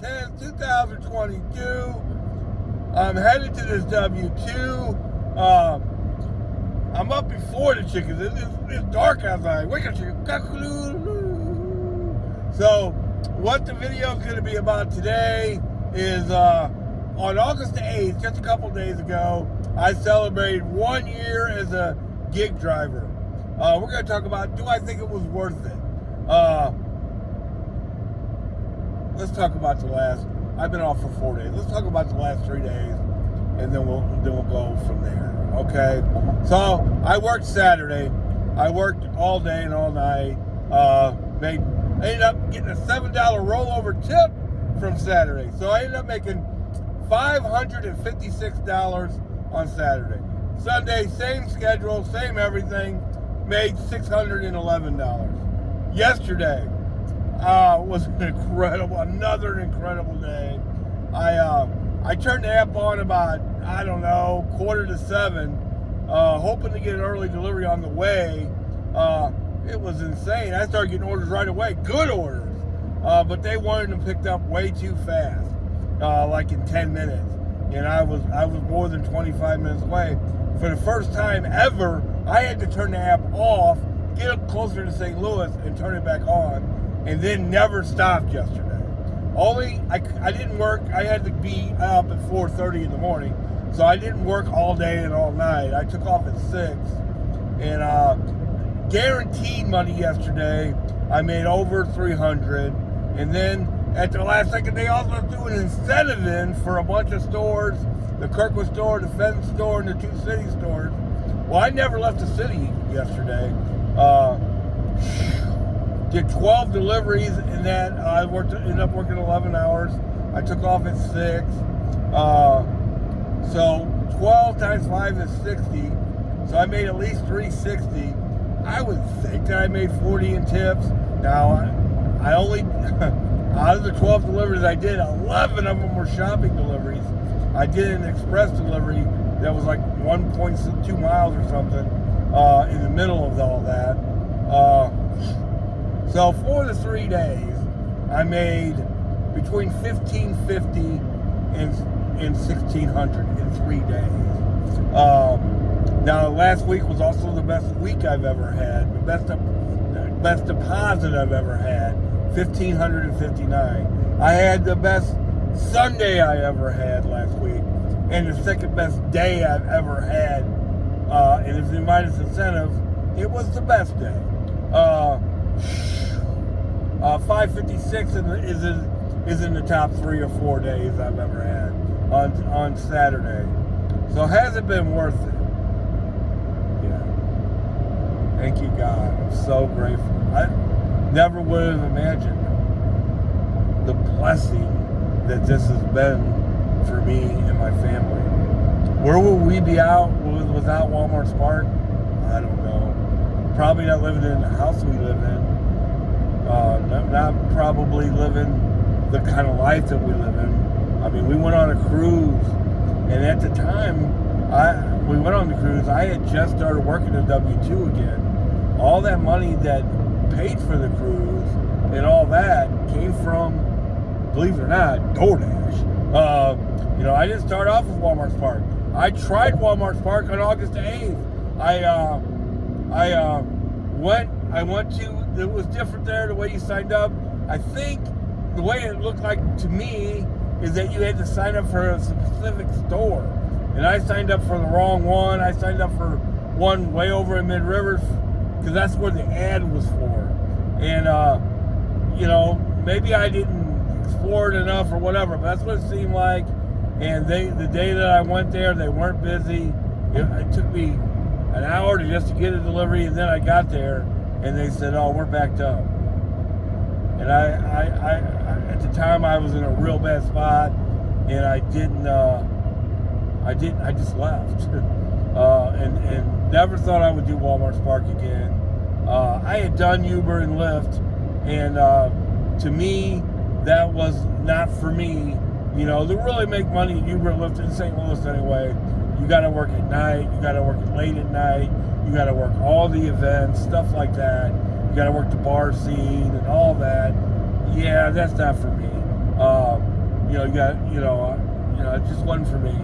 10th, 2022. I'm headed to this W2. I'm up before the chickens. It's dark outside. Wake up, chicken. So, what the video is going to be about today is on August the 8th, just a couple days ago, I celebrated 1 year as a gig driver. We're going to talk about, do I think it was worth it? Let's talk about the last, I've been off for 4 days. Let's talk about the last 3 days, and then we'll go from there, okay? So, I worked Saturday. I worked all day and all night. Ended up getting a $7 rollover tip from Saturday. So, I ended up making $556 on Saturday. Sunday, same schedule, same everything, made $611. Yesterday was another incredible day. I turned the app on about, I don't know, 6:45, hoping to get an early delivery on the way. It was insane. I started getting orders right away, good orders, but they wanted them picked up way too fast, like in 10 minutes. And I was more than 25 minutes away. For the first time ever, I had to turn the app off, get up closer to St. Louis, and turn it back on, and then never stopped yesterday. I didn't work. I had to be up at 4:30 in the morning, so I didn't work all day and all night. I took off at 6, and guaranteed money yesterday. I made over 300, and then at the last second, they also threw an incentive in for a bunch of stores, the Kirkwood store, the Fenton store, and the two city stores. Well, I never left the city yesterday. Did 12 deliveries in that. I ended up working 11 hours. I took off at 6. So 12 times 5 is 60. So I made at least 360. I would think that I made 40 in tips. Now, I only, out of the 12 deliveries I did, 11 of them were shopping deliveries. I did an express delivery that was like 1.2 miles or something in the middle of all that. So for the 3 days, I made between $1,550 and $1,600 in 3 days. Now, last week was also the best week I've ever had, the best deposit I've ever had, $1,559. I had the best Sunday I ever had last week, and the second best day I've ever had. And if you minus incentives, it was the best day. 556 is in the top 3 or 4 days I've ever had on Saturday. So has it been worth it? Yeah. Thank you, God. I'm so grateful. I never would have imagined the blessing that this has been for me and my family. Where will we be out without Walmart Spark? I don't know. Probably not living in the house we live in. Not probably living the kind of life that we live in. I mean, we went on a cruise, and at the time we went on the cruise, I had just started working at W2 again. All that money that paid for the cruise and all that came from, believe it or not, DoorDash. I didn't start off with Walmart Spark. I tried Walmart Spark on August 8th. I went to, it was different there, the way you signed up. I think the way it looked like to me is that you had to sign up for a specific store. And I signed up for the wrong one. I signed up for one way over in Mid Rivers because that's where the ad was for. And, maybe I didn't explore it enough or whatever, but that's what it seemed like. And the day that I went there, they weren't busy. It took me an hour just to get a delivery, and then I got there, and they said, "Oh, we're backed up." And I at the time I was in a real bad spot, and I just left, and never thought I would do Walmart Spark again. I had done Uber and Lyft, and to me, that was not for me. To really make money in Uber and Lyft in St. Louis anyway, you got to work at night, you got to work late at night, you got to work all the events, stuff like that. You got to work the bar scene and all that. Yeah, that's not for me. it just wasn't for me.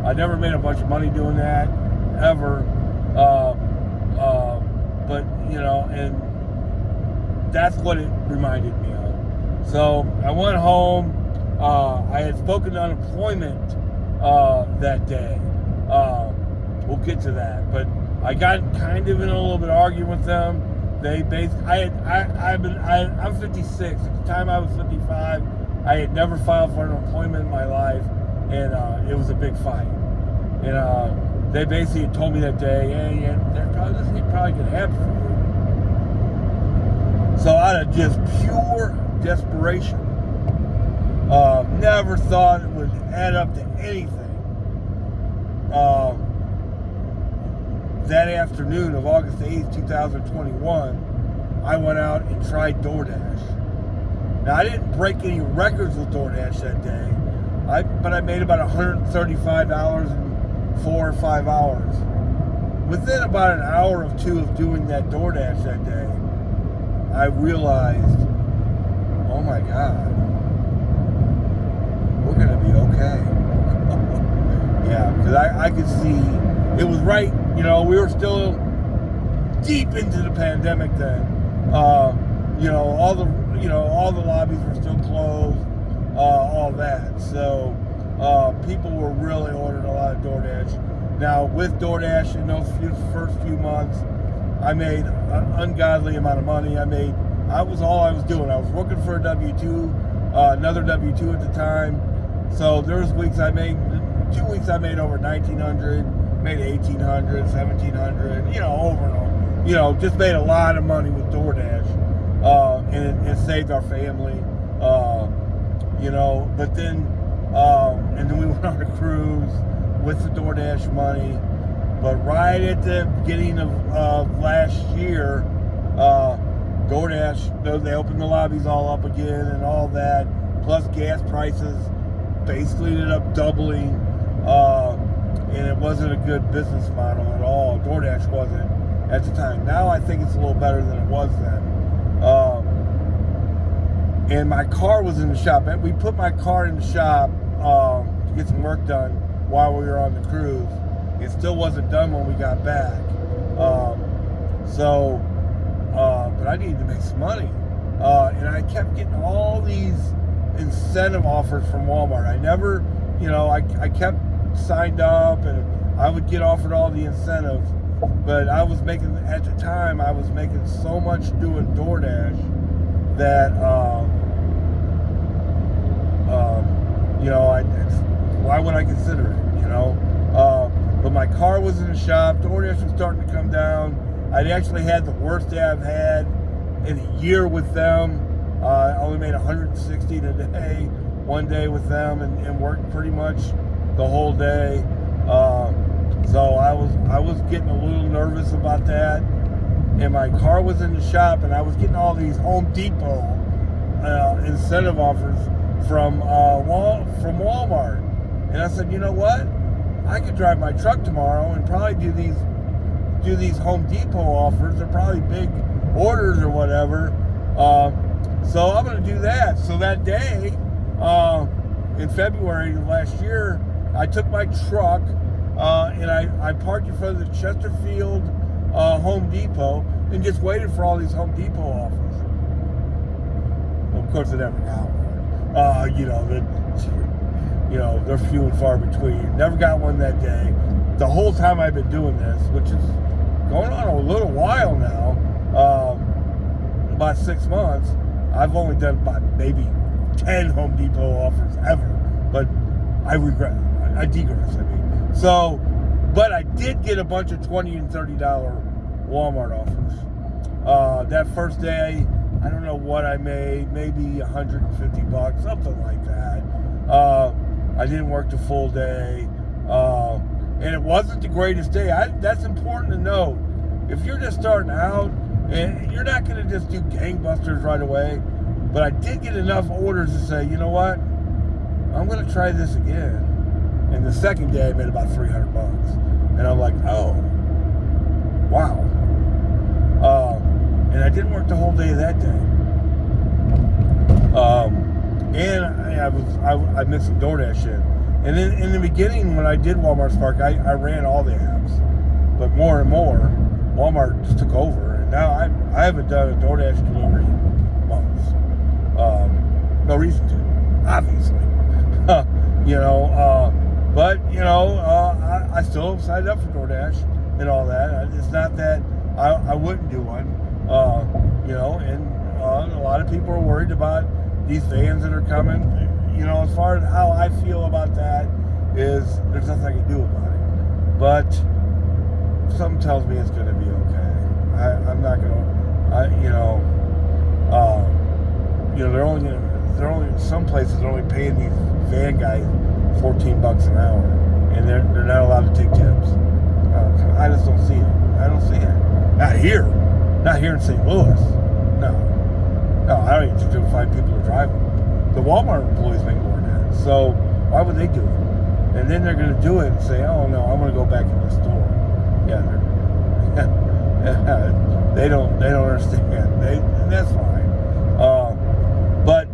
I never made a bunch of money doing that, ever. But and that's what it reminded me of. So I went home. I had spoken to unemployment that day. We'll get to that, but I got kind of in a little bit of argument with them. They basically, I'm 56. At the time I was 55. I had never filed for unemployment in my life, and it was a big fight. And they basically told me that day, hey, this ain't probably gonna happen for you. So out of just pure desperation, never thought it would add up to anything. That afternoon of August 8th, 2021, I went out and tried DoorDash. Now, I didn't break any records with DoorDash that day, but I made about $135 in 4 or 5 hours. Within about an hour or two of doing that DoorDash that day, I realized, oh my God, we're going to be okay. Yeah, because I could see it was right. We were still deep into the pandemic then. All the lobbies were still closed, all that. So people were really ordering a lot of DoorDash. Now with DoorDash in those first few months, I made an ungodly amount of money. That was all I was doing. I was working for a W-2, another W-2 at the time. So there was 2 weeks I made over $1,900. Made $1,800, $1,700, over and over. Just made a lot of money with DoorDash, and it saved our family, But then, and then we went on a cruise with the DoorDash money. But right at the beginning of last year, DoorDash, they opened the lobbies all up again and all that. Plus, gas prices basically ended up doubling. And it wasn't a good business model at all. DoorDash wasn't at the time. Now I think it's a little better than it was then. And my car was in the shop. We put my car in the shop to get some work done while we were on the cruise. It still wasn't done when we got back. But I needed to make some money. And I kept getting all these incentive offers from Walmart. I never, I kept signed up and I would get offered all the incentives, but at the time I was making so much doing DoorDash that why would I consider it, but my car was in the shop. DoorDash was starting to come down. I'd actually had the worst day I've had in a year with them. I only made $160 a day one day with them and worked pretty much the whole day. So I was getting a little nervous about that. And my car was in the shop and I was getting all these Home Depot incentive offers from Walmart. And I said, you know what? I could drive my truck tomorrow and probably do these Home Depot offers. They're probably big orders or whatever. So I'm going to do that. So that day, in February of last year, I took my truck and I parked in front of the Chesterfield Home Depot and just waited for all these Home Depot offers. Well, of course, I never got one. They're few and far between. Never got one that day. The whole time I've been doing this, which is going on a little while now, about 6 months, I've only done about maybe 10 Home Depot offers ever. But I digress. So, but I did get a bunch of $20 and $30 Walmart offers. That first day, I don't know what I made, maybe $150, something like that. I didn't work the full day, and it wasn't the greatest day. That's important to note. If you're just starting out, and you're not going to just do gangbusters right away, but I did get enough orders to say, you know what, I'm going to try this again. And the second day, I made about $300, and I'm like, oh, wow. And I didn't work the whole day that day. and I mixed some DoorDash in. And in the beginning, when I did Walmart Spark, I ran all the apps. But more and more, Walmart just took over. And now I haven't done a DoorDash delivery in months. No reason to, obviously. But, I still signed up for DoorDash and all that. It's not that I wouldn't do one. And a lot of people are worried about these vans that are coming. As far as how I feel about that is there's nothing I can do about it. But something tells me it's going to be okay. I'm not going to, they're only some places are only paying these van guys $14 an hour, and they're not allowed to take tips. I just don't see it. I don't see it. Not here in St. Louis. No, I don't even think they'll find people to drive them. The Walmart employees make more than that, so why would they do it? And then they're going to do it and say, "Oh no, I'm going to go back in the store." Yeah, they don't understand. And that's fine. But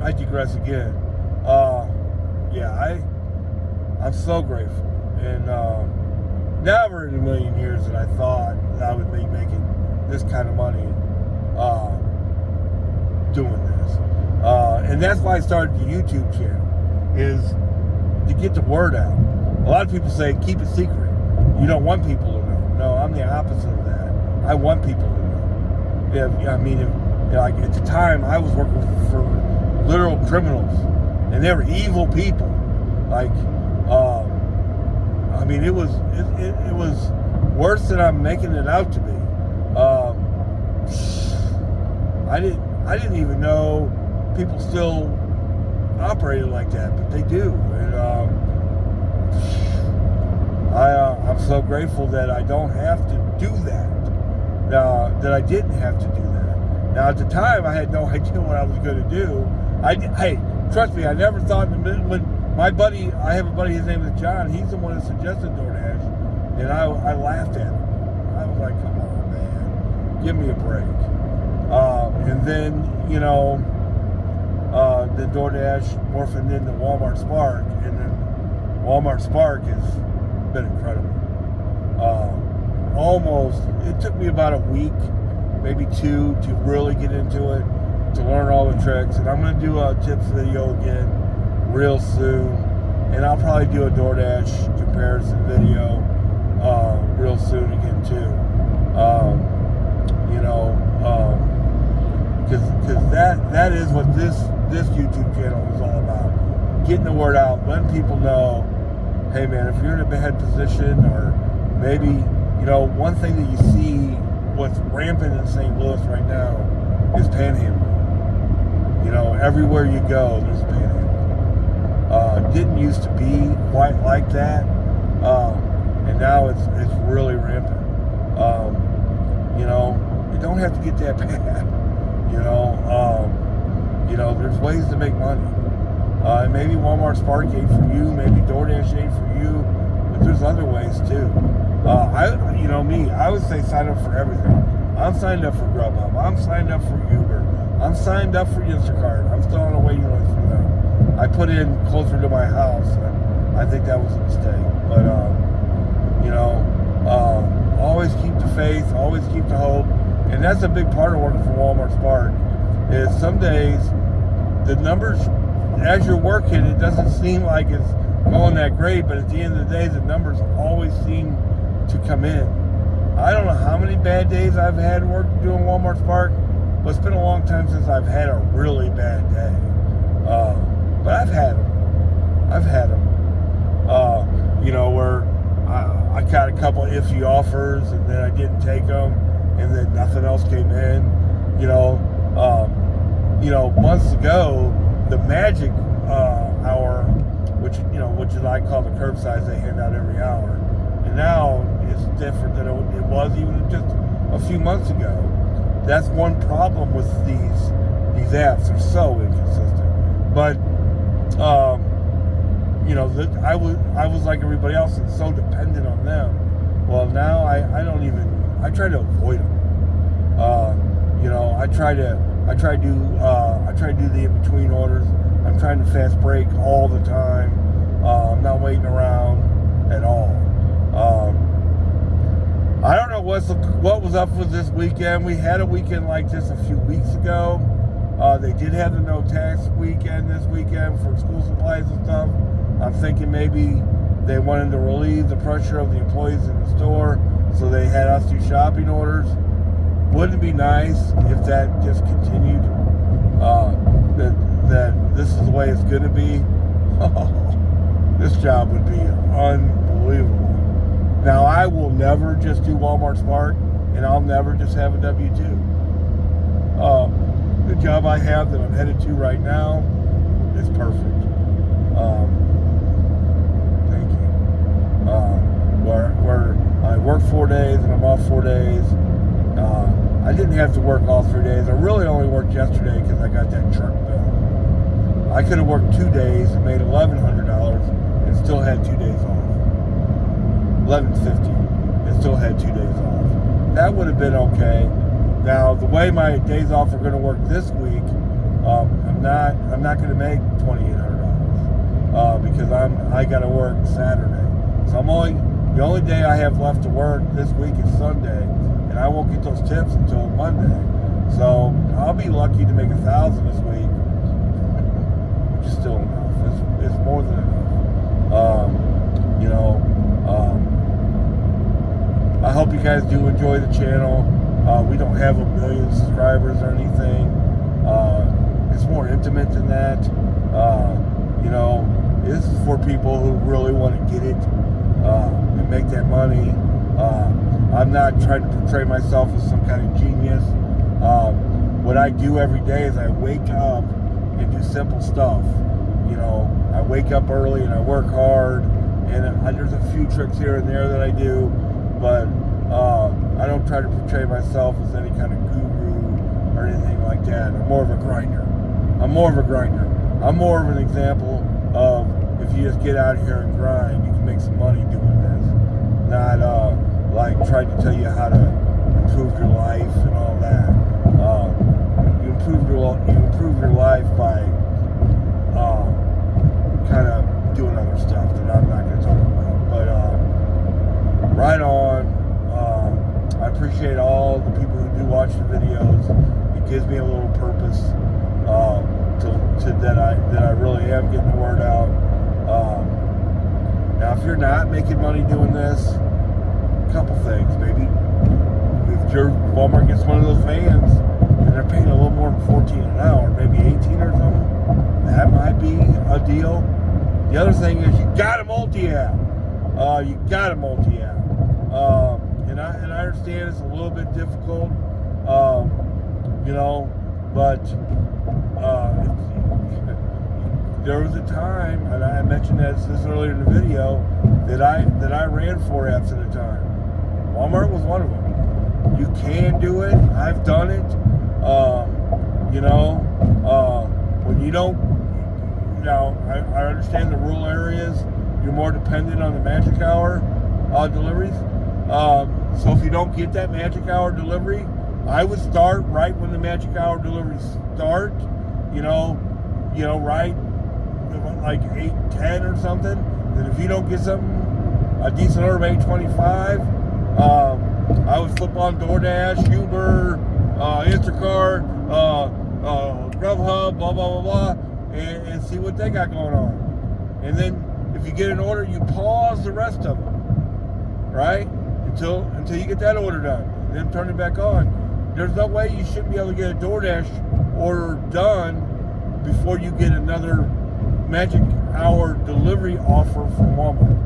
I digress again. I'm so grateful, and never in a million years that I thought that I would be making this kind of money doing this. And that's why I started the YouTube channel, is to get the word out. A lot of people say, keep it secret. You don't want people to know. No, I'm the opposite of that. I want people to know. Like at the time, I was working for literal criminals, and they were evil people. It was worse than I'm making it out to be. I didn't even know people still operated like that, but they do. And I'm so grateful that I don't have to do that. That I didn't have to do that. Now at the time, I had no idea what I was going to do. Hey, trust me, I never thought when my buddy, I have a buddy, his name is John. He's the one that suggested DoorDash, and I laughed at him. I was like, come on, man, give me a break. And then, the DoorDash morphed into Walmart Spark, and then Walmart Spark has been incredible. It took me about a week, maybe two, to really get into it, to learn all the tricks. And I'm going to do a tips video again real soon, and I'll probably do a DoorDash comparison video real soon again too. Because that is what this YouTube channel is all about. Getting the word out, letting people know, hey man, if you're in a bad position, or maybe, one thing that you see what's rampant in St. Louis right now is panhandling. Everywhere you go, there's panhandling. Didn't used to be quite like that, and now it's really rampant. You don't have to get that bad. There's ways to make money. Maybe Walmart Spark ain't for you, maybe DoorDash ain't for you, but there's other ways too. I would say sign up for everything. I'm signed up for Grubhub. I'm signed up for Uber. I'm signed up for Instacart. I'm still on a waiting list for them. I put in closer to my house, and I think that was a mistake. But always keep the faith, always keep the hope, and that's a big part of working for Walmart Spark. Is some days the numbers, as you're working, it doesn't seem like it's going that great, but at the end of the day, the numbers always seem to come in. I don't know how many bad days I've had work doing Walmart Spark, but it's been a long time since I've had a really bad day. But I've had them. Where I got a couple iffy offers, and then I didn't take them, and then nothing else came in. Months ago, the magic hour, which I call the curbsides they hand out every hour, and now it's different than it was even just a few months ago. That's one problem with these apps. They're so inconsistent. But I was like everybody else and so dependent on them. Well, now I try to avoid them. I try to I try to do the in-between orders. I'm trying to fast break all the time. I'm not waiting around at all. I don't know what was up with this weekend. We had a weekend like this a few weeks ago. They did have the no tax weekend this weekend for school supplies and stuff. I'm thinking maybe they wanted to relieve the pressure of the employees in the store, so they had us do shopping orders. Wouldn't it be nice if that just continued? That this is the way it's going to be? This job would be unbelievable. Now, I will never just do Walmart Spark, and I'll never just have a W-2. The job I have that I'm headed to right now is perfect. Thank you. Where I work 4 days and I'm off 4 days. I didn't have to work all 3 days. I really only worked yesterday because I got that truck bill. I could have worked 2 days and made $1,100 and still had 2 days off. $1,150 and still had 2 days off. That would have been okay. Now, the way my days off are going to work this week, I'm not going to make $2,800 because I got to work Saturday. So the only day I have left to work this week is Sunday, and I won't get those tips until Monday. So I'll be lucky to make $1,000 this week, which is still enough. It's more than enough. I hope you guys do enjoy the channel. We don't have 1 million subscribers or anything. It's more intimate than that. This is for people who really want to get it and make that money. I'm not trying to portray myself as some kind of genius. What I do every day is I wake up and do simple stuff. I wake up early and I work hard, and there's a few tricks here and there that I do, but I don't try to portray myself as any kind of guru or anything like that. I'm more of a grinder. I'm more of an example of if you just get out here and grind, you can make some money doing this. Not like trying to tell you how to improve your life and all that. You improve your life by kind of doing other stuff that I'm not going to talk about. But right on. I appreciate all the people who do watch the videos. It gives me a little purpose that I really am getting the word out. Now, if you're not making money doing this, a couple things. Maybe if your Walmart gets one of those vans and they're paying a little more than $14 an hour, maybe 18 or something, that might be a deal. The other thing is you got to multi-app. And I understand it's a little bit difficult, but there was a time, and I mentioned this earlier in the video, that I ran 4 apps at a time. Walmart was one of them. You can do it. I've done it. When you don't, I understand the rural areas, you're more dependent on the magic hour deliveries. So if you don't get that magic hour delivery, I would start right when the magic hour deliveries start, right like 8:10 or something. Then if you don't get a decent order of 8:25, I would flip on DoorDash, Uber, Instacart, Grubhub, blah, blah, blah, blah, and see what they got going on. And then if you get an order, you pause the rest of them, right? Until you get that order done, and then turn it back on. There's no way you shouldn't be able to get a DoorDash order done before you get another magic hour delivery offer from Walmart.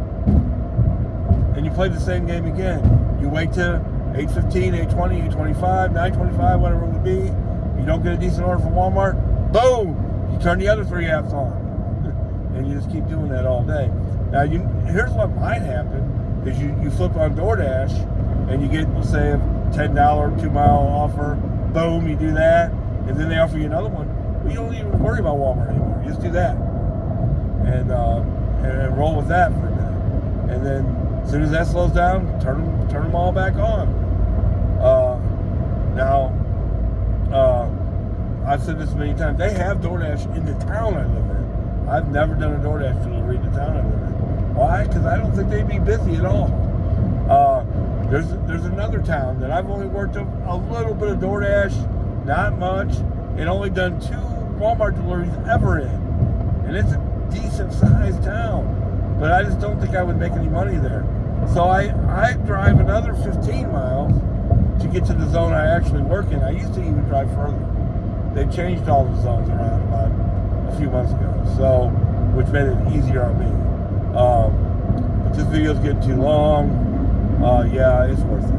And you play the same game again. You wait till 8:15, 8:20, 8:25, 9:25, whatever it would be. You don't get a decent order from Walmart. Boom! You turn the other 3 apps on, and you just keep doing that all day. Now, here's what might happen. Is you flip on DoorDash and you get, let's say, a $10 2-mile offer. Boom, you do that, and then they offer you another one. Well, you don't even worry about Walmart anymore. You just do that, and roll with that for a minute. And then as soon as that slows down, turn them all back on. I've said this many times, they have DoorDash in the town I live in. I've never done a DoorDash delivery in the town I live in. Why? Because I don't think they'd be busy at all. There's another town that I've only worked a little bit of DoorDash, not much, and only done 2 Walmart deliveries ever in. And it's a decent sized town, but I just don't think I would make any money there. So I drive another 15 miles to get to the zone I actually work in. I used to even drive further. They changed all the zones around about a few months ago, so which made it easier on me. But this video's getting too long. Yeah, it's worth it.